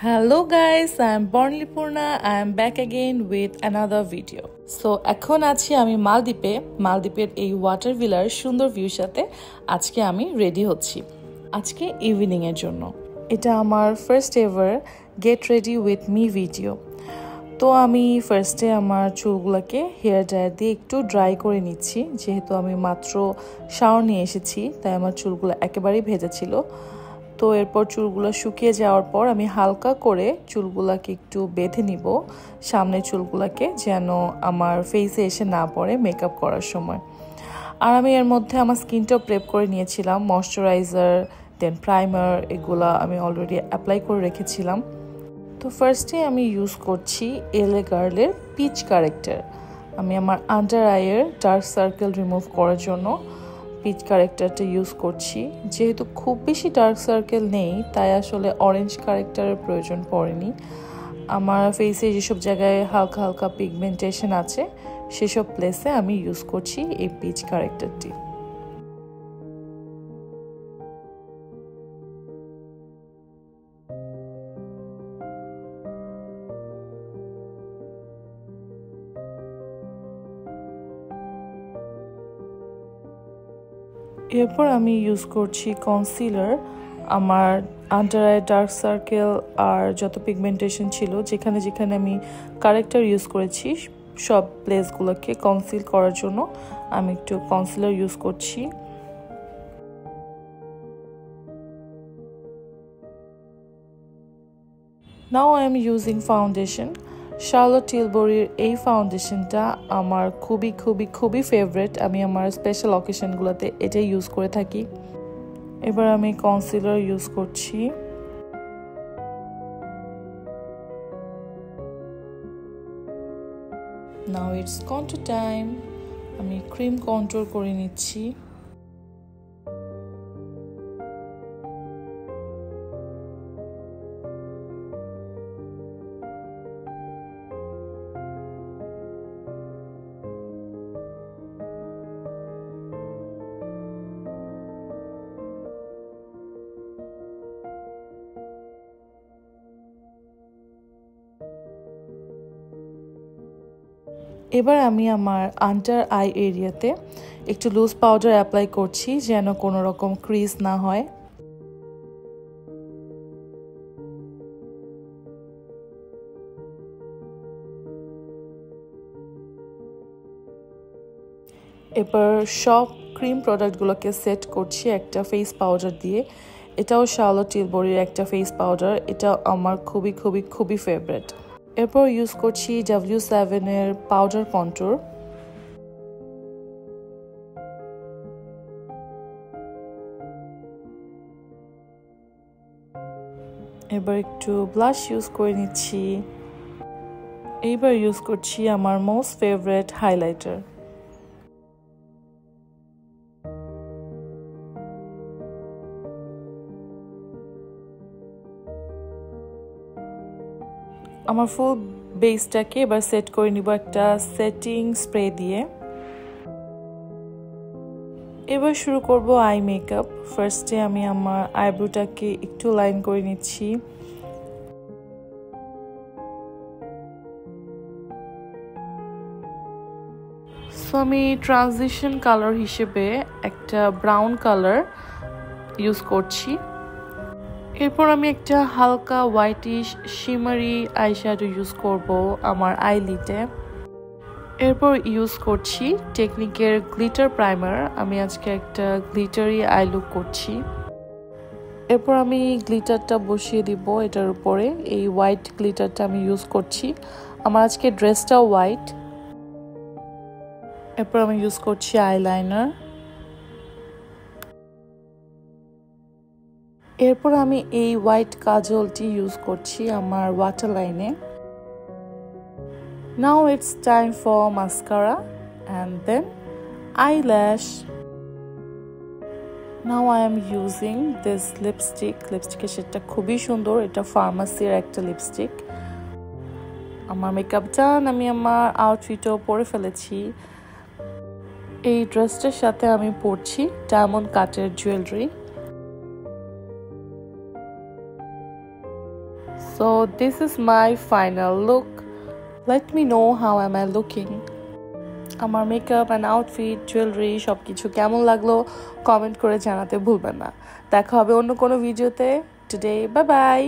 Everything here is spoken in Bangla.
Hello guys, I am Bornli Purna. I am back again with another video. So এখন আছি আমি মালদ্বীপের এই ওয়াটার ভিলার সুন্দর ভিউর সাথে আজকে আমি রেডি হচ্ছি আজকে ইভিনিং এর জন্য। এটা আমার first ever get ready with me video. তো আমি ফার্স্টে আমার চুলগুলোকে হেয়ার ড্রায়ার দিয়ে একটু ড্রাই করে নিচ্ছি, যেহেতু আমি মাত্র শাওয়ার নিয়ে এসেছি তাই আমার চুলগুলো একেবারেই ভেজা ছিল। তো এরপর চুলগুলো শুকিয়ে যাওয়ার পর আমি হালকা করে চুলগুলোকে একটু বেঁধে নিব, সামনে চুলগুলোকে যেন আমার ফেসে এসে না পড়ে মেকআপ করার সময়। আর আমি এর মধ্যে আমার স্কিনটাও প্রেপ করে নিয়েছিলাম, ময়শ্চারাইজার দেন প্রাইমার এগুলা আমি অলরেডি অ্যাপ্লাই করে রেখেছিলাম। তো ফার্স্টে আমি ইউজ করছি এলএ গার্লের পিচ কারেক্টার। আমি আমার আন্ডার আইয়ের ডার্ক সার্কেল রিমুভ করার জন্য পিচ কারেক্টারটা ইউজ করছি। যেহেতু খুব বেশি ডার্ক সার্কেল নেই তাই আসলে অরেঞ্জ কারেক্টারের প্রয়োজন পড়েনি। আমার ফেসে যেসব জায়গায় হালকা হালকা পিগমেন্টেশন আছে সেসব প্লেসে আমি ইউজ করছি এই পিচ কারেক্টারটি। এরপর আমি ইউজ করছি কনসিলার। আমার আন্ডার আই ডার্ক সার্কেল আর যত পিগমেন্টেশন ছিল যেখানে যেখানে আমি কারেক্টার ইউজ করেছি সব প্লেসগুলোকে কনসিল করার জন্য আমি একটু কনসিলার ইউজ করছি। Now I am using foundation. Charlotte টিলবরির এই ফাউন্ডেশনটা আমার খুবই ফেভারিট। আমি আমার স্পেশাল অকেশনগুলোতে এটাই ইউজ করে থাকি। এবার আমি কনসিলার ইউজ করছি। Now it's contour time. আমি ক্রিম কন্ট্রোল করে নিচ্ছি। এবার আমি আমার আন্ডার আই এরিয়াতে একটু লুজ পাউডার অ্যাপ্লাই করছি যেন কোনো রকম ক্রিজ না হয়। এবার সব ক্রিম প্রোডাক্টগুলোকে সেট করছি একটা ফেস পাউডার দিয়ে। এটাও শার্লট টিলবরির একটা ফেস পাউডার, এটা আমার খুবই ফেভারিট। এরপর ইউজ করছি W7 এর পাউডার কন্ট্যুর। এবার একটু ব্লাশ ইউজ করে নিচ্ছি। এইবার ইউজ করছি আমার মোস্ট ফেভারিট হাইলাইটার। আমার ফুল বেসটাকে এবার সেট করে নিব একটা সেটিং স্প্রে দিয়ে। এবার শুরু করব আই মেকআপ। ফার্স্টে আমি আমার আইব্রোটাকে একটু লাইন করে নিচ্ছি। সো আমি ট্রানজিশন কালার হিসেবে একটা ব্রাউন কালার ইউজ করছি। এরপর আমি একটা হালকা হোয়াইটিশ শিমারি আইশ্যাডো ইউজ করব আমার আইলিডে। এরপর ইউজ করছি টেকনিকের গ্লিটার প্রাইমার। আমি আজকে একটা গ্লিটারি আই লুক করছি। এরপর আমি গ্লিটারটা বসিয়ে দিব এটার উপরে। এই হোয়াইট গ্লিটারটা আমি ইউজ করছি, আমার আজকে ড্রেসটাও হোয়াইট। এরপর আমি ইউজ করছি আইলাইনার। এরপর আমি এই হোয়াইট কাজলটি ইউজ করছি আমার ওয়াটার লাইনে। Now it's time for mascara and then eyelash. Now I am using this lipstick. লিপস্টিকের শেডটা খুবই সুন্দর, এটা ফার্মাসির একটা লিপস্টিক। আমার মেকআপ ডান, আমি আমার আউটফিটও পরে ফেলেছি। এই ড্রেসটার সাথে আমি পরছি ডায়মন্ড কাটের jewellery. So this is my final look. Let me know how am I looking. আমার মেকআপ অ্যান্ড আউটফিট জুয়েলারি সব কিছু কেমন লাগলো কমেন্ট করে জানাতে ভুলবেন না। দেখা হবে অন্য কোনো ভিডিওতে। Today bye bye.